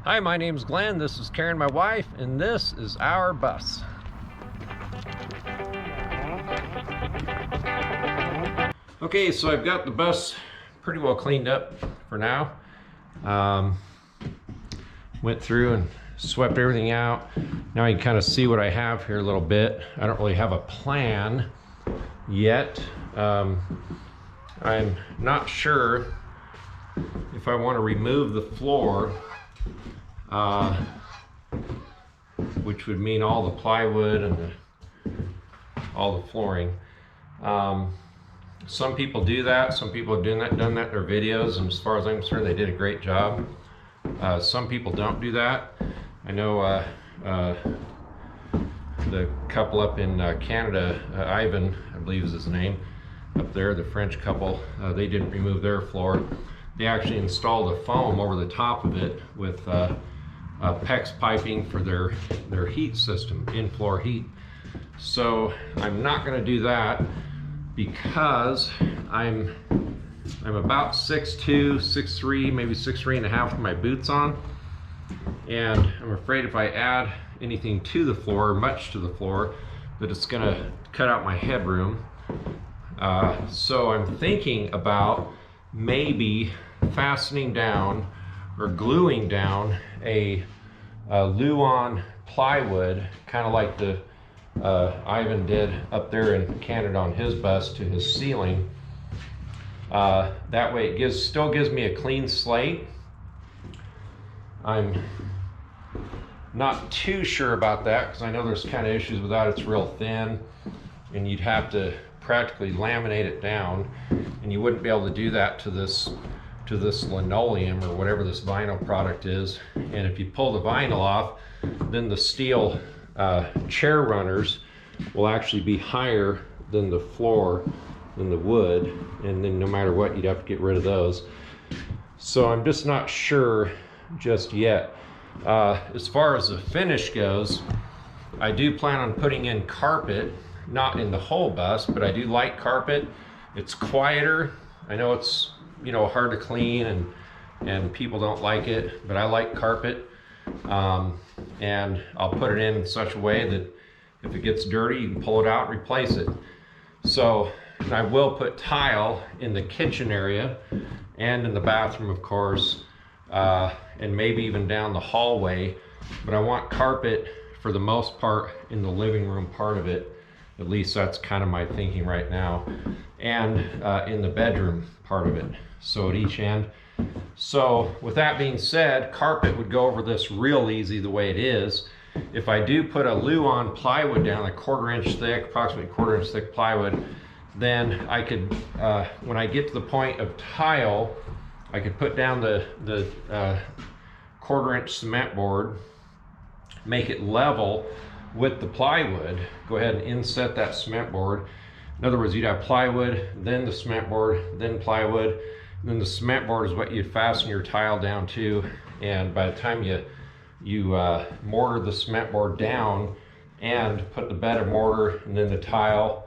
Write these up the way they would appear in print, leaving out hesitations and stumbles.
Hi, my name's Glenn. This is Karen, my wife, and this is our bus. Okay, so I've got the bus pretty well cleaned up for now. Went through and swept everything out. Now you can kind of see what I have here a little bit. I don't really have a plan yet. I'm not sure if I want to remove the floor, which would mean all the plywood and all the flooring. Some people do that. Some people have done that in their videos, and as far as I'm concerned, they did a great job. Some people don't do that. I know the couple up in Canada, Ivan, I believe is his name, up there, the French couple, they didn't remove their floor. They actually installed a foam over the top of it with PEX piping for their heat system, in-floor heat. So I'm not going to do that because I'm about 6'2", 6'3", maybe 6'3.5" with my boots on, and I'm afraid if I add anything to the floor, much to the floor, that it's going to cut out my headroom. So I'm thinking about maybe fastening down or gluing down a Luan plywood, kind of like the Ivan did up there in Canada on his bus, to his ceiling. That way it still gives me a clean slate. I'm not too sure about that because I know there's kind of issues with that. It's real thin and you'd have to practically laminate it down, and you wouldn't be able to do that to this linoleum or whatever this vinyl product is. And if you pull the vinyl off, then the steel chair runners will actually be higher than the floor, than the wood, and then no matter what, you'd have to get rid of those. So I'm just not sure just yet. As far as the finish goes, I do plan on putting in carpet, not in the whole bus, but I do like carpet. It's quieter. I know it's, you know, hard to clean and people don't like it, but I like carpet. And I'll put it in such a way that if it gets dirty, you can pull it out and replace it. So I will put tile in the kitchen area and in the bathroom, of course, and maybe even down the hallway, but I want carpet for the most part in the living room part of it. At least that's kind of my thinking right now, and in the bedroom part of it, so at each end. So with that being said, carpet would go over this real easy the way it is. If I do put a Luan plywood down, like 1/4 inch thick, approximately 1/4 inch thick plywood, then I could, when I get to the point of tile, I could put down the 1/4 inch cement board, make it level with the plywood, go ahead and inset that cement board. In other words, you'd have plywood, then the cement board, then plywood, and then the cement board is what you fasten your tile down to. And by the time you mortar the cement board down and put the bed of mortar and then the tile,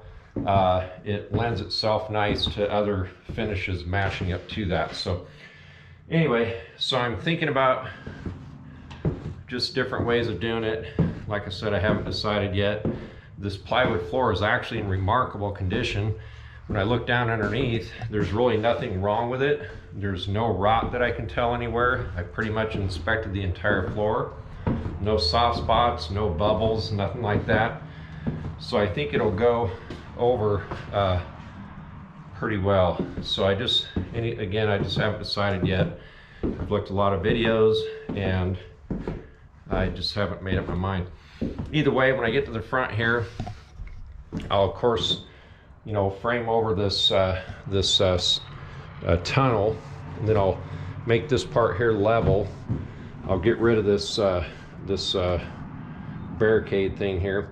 it lends itself nice to other finishes matching up to that. So anyway, so I'm thinking about just different ways of doing it. Like I said, I haven't decided yet. This plywood floor is actually in remarkable condition. When I look down underneath, there's really nothing wrong with it. There's no rot that I can tell anywhere. I pretty much inspected the entire floor. No soft spots, no bubbles, nothing like that. So I think it'll go over pretty well. So I just haven't decided yet. I've looked at a lot of videos and I just haven't made up my mind. Either way, when I get to the front here, I'll of course, you know, frame over this tunnel, and then I'll make this part here level. I'll get rid of this barricade thing here,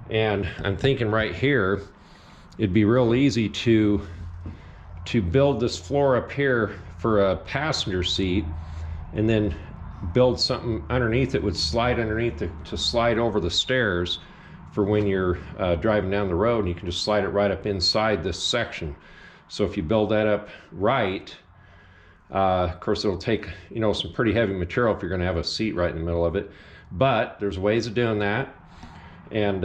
and I'm thinking right here it'd be real easy to build this floor up here for a passenger seat, and then build something underneath it would slide underneath to slide over the stairs for when you're driving down the road, and you can just slide it right up inside this section. So if you build that up right, Of course, it'll take, you know, some pretty heavy material if you're going to have a seat right in the middle of it, but there's ways of doing that. And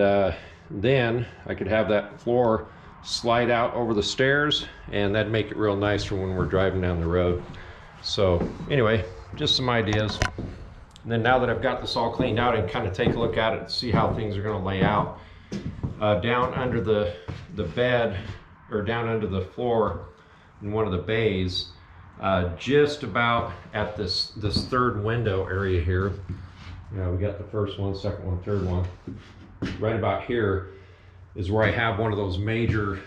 then I could have that floor slide out over the stairs, and that'd make it real nice for when we're driving down the road. So anyway, just some ideas. And then now that I've got this all cleaned out, and kind of take a look at it and see how things are going to lay out. Down under the bed, or down under the floor in one of the bays, just about at this third window area here. You know, we got the first one, second one, third one. Right about here is where I have one of those major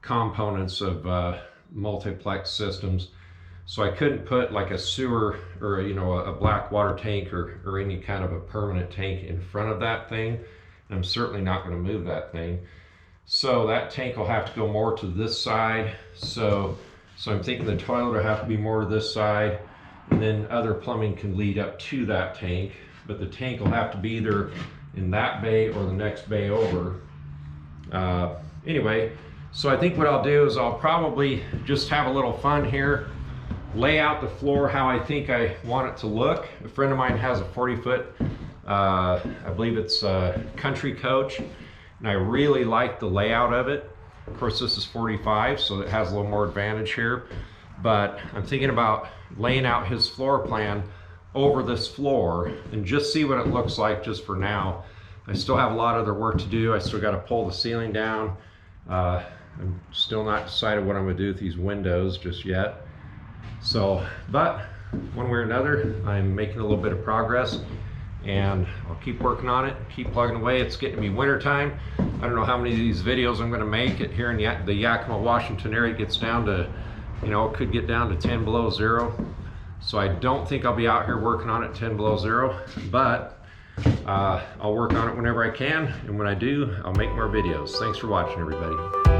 components of multiplex systems. So I couldn't put like a sewer or, you know, a black water tank or any kind of a permanent tank in front of that thing. I'm certainly not going to move that thing. So that tank will have to go more to this side. So I'm thinking the toilet will have to be more to this side, and then other plumbing can lead up to that tank. But the tank will have to be either in that bay or the next bay over. Anyway, so I think what I'll do is I'll probably just have a little fun here, lay out the floor how I think I want it to look. A friend of mine has a 40-foot, I believe it's a Country Coach, and I really like the layout of it. Of course, this is 45, so it has a little more advantage here. But I'm thinking about laying out his floor plan over this floor and just see what it looks like just for now. I still have a lot of other work to do. I still got to pull the ceiling down. I'm still not decided what I'm going to do with these windows just yet. So, but one way or another, I'm making a little bit of progress, and I'll keep working on it, keep plugging away. It's getting to be winter time. I don't know how many of these videos I'm going to make. It here in the Yakima, Washington area, it gets down to, you know, it could get down to 10 below zero. So I don't think I'll be out here working on it 10 below zero, but I'll work on it whenever I can, and when I do, I'll make more videos. Thanks for watching, everybody.